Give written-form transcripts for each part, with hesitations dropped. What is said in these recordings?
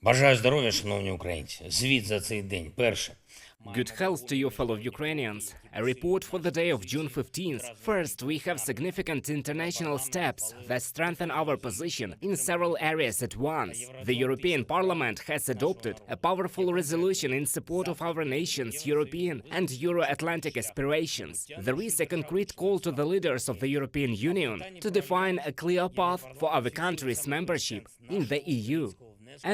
Бажаю здоров'я, шановні українці. Звіт за цей день. Перше. Good health to you, fellow Ukrainians. A report for the day of June 15th. First, we have significant international steps that strengthen our position in several areas at once. The European Parliament has adopted a powerful resolution in support of our nation's European and Euro-Atlantic aspirations. There is a concrete call to the leaders of the European Union to define a clear path for our country's membership in the EU.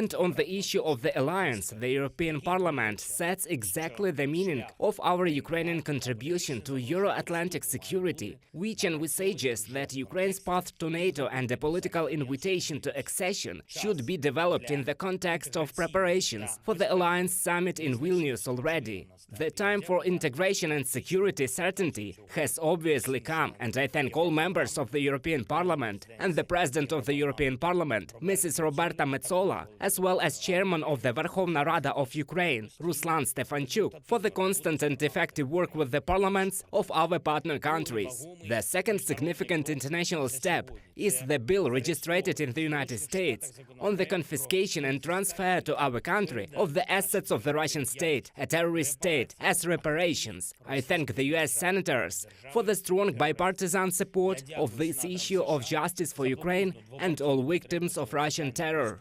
And on the issue of the alliance, the European Parliament sets exactly the meaning of our Ukrainian contribution to Euro-Atlantic security, which envisages that Ukraine's path to NATO and a political invitation to accession should be developed in the context of preparations for the alliance summit in Vilnius already. The time for integration and security certainty has obviously come, and I thank all members of the European Parliament and the President of the European Parliament, Mrs. Roberta Metsola, as well as Chairman of the Verkhovna Rada of Ukraine, Ruslan Stefanchuk, for the constant and effective work with the parliaments of our partner countries. The second significant international step is the bill registered in the United States on the confiscation and transfer to our country of the assets of the Russian state, a terrorist state, as reparations. I thank the US senators for the strong bipartisan support of this issue of justice for Ukraine and all victims of Russian terror.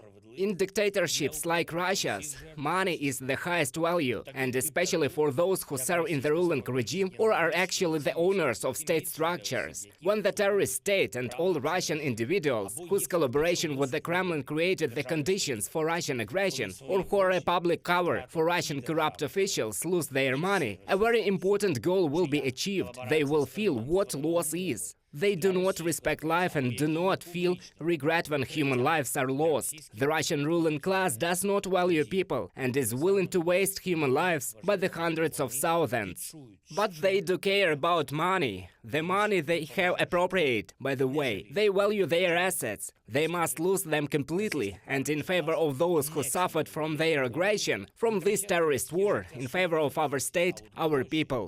In dictatorships like Russia's, money is the highest value, and especially for those who serve in the ruling regime or are actually the owners of state structures. When the terrorist state and all Russian individuals whose collaboration with the Kremlin created the conditions for Russian aggression or who are a public cover for Russian corrupt officials lose their money, a very important goal will be achieved. They will feel what loss is. They do not respect life and do not feel regret when human lives are lost. The Russian ruling class does not value people and is willing to waste human lives by the hundreds of thousands. But they do care about money. The money they have appropriate, by the way. They value their assets. They must lose them completely, and in favor of those who suffered from their aggression, from this terrorist war, in favor of our state, our people.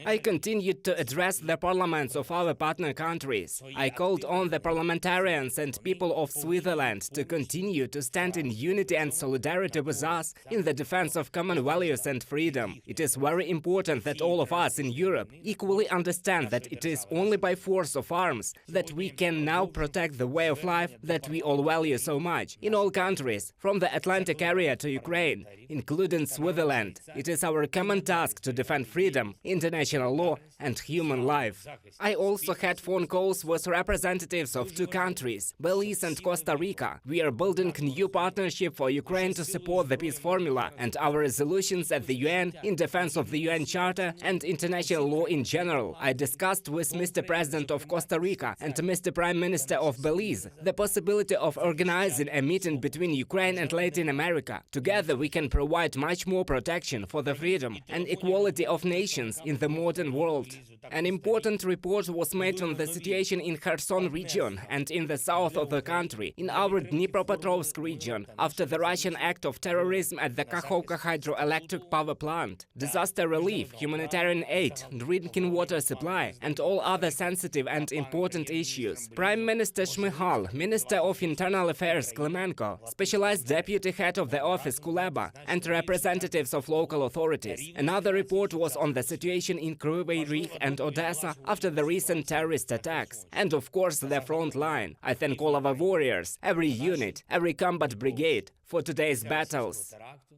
I continued to address the parliaments of our partner countries. I called on the parliamentarians and people of Switzerland to continue to stand in unity and solidarity with us in the defense of common values and freedom. It is very important that all of us in Europe equally understand that it is only by force of arms that we can now protect the way of life that we all value so much in all countries, from the Atlantic area to Ukraine, including Switzerland. It is our common task to defend freedom, international law and human life. I also had phone calls with representatives of two countries, Belize and Costa Rica. We are building a new partnership for Ukraine to support the peace formula and our resolutions at the UN in defense of the UN Charter and international law in general. I discussed with Mr. President of Costa Rica and Mr. Prime Minister of Belize the possibility of organizing a meeting between Ukraine and Latin America. Together we can provide much more protection for the freedom and equality of nations in the modern world. An important report was made on the situation in Kherson region and in the south of the country, in our Dnipropetrovsk region, after the Russian act of terrorism at the Kakhovka hydroelectric power plant. Disaster relief, humanitarian aid, drinking water supply, and all other sensitive and important issues. Prime Minister Shmyhal, Minister of Internal Affairs Klemenko, specialized deputy head of the office Kuleba, and representatives of local authorities. Another report was on the situation in Kryvyi Rih and Odessa after the recent terrorist attacks. And of course the front line. I thank all our warriors, every unit, every combat brigade for today's battles.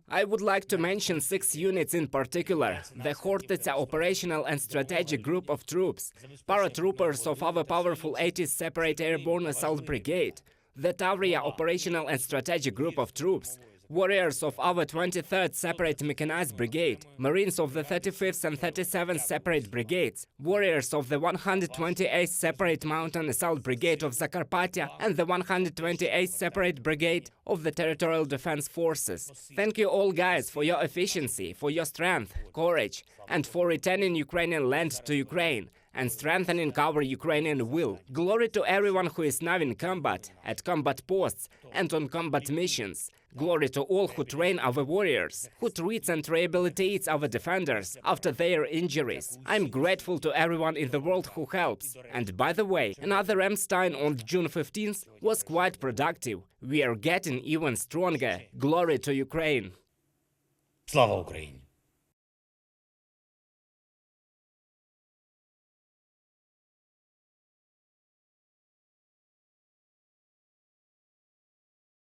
I would like to mention 6 units in particular: the Hortitsa operational and strategic group of troops, paratroopers of our powerful 80th Separate Airborne Assault Brigade, the Tavria operational and strategic group of troops, warriors of our 23rd Separate Mechanized Brigade, Marines of the 35th and 37th Separate Brigades, warriors of the 128th Separate Mountain Assault Brigade of Zakarpattia and the 128th Separate Brigade of the Territorial Defense Forces. Thank you all guys for your efficiency, for your strength, courage, and for returning Ukrainian land to Ukraine and strengthening our Ukrainian will. Glory to everyone who is now in combat, at combat posts and on combat missions. Glory to all who train our warriors, who treats and rehabilitates our defenders after their injuries. I'm grateful to everyone in the world who helps. And by the way, another Ramstein on June 15th was quite productive. We are getting even stronger. Glory to Ukraine. Слава Україні!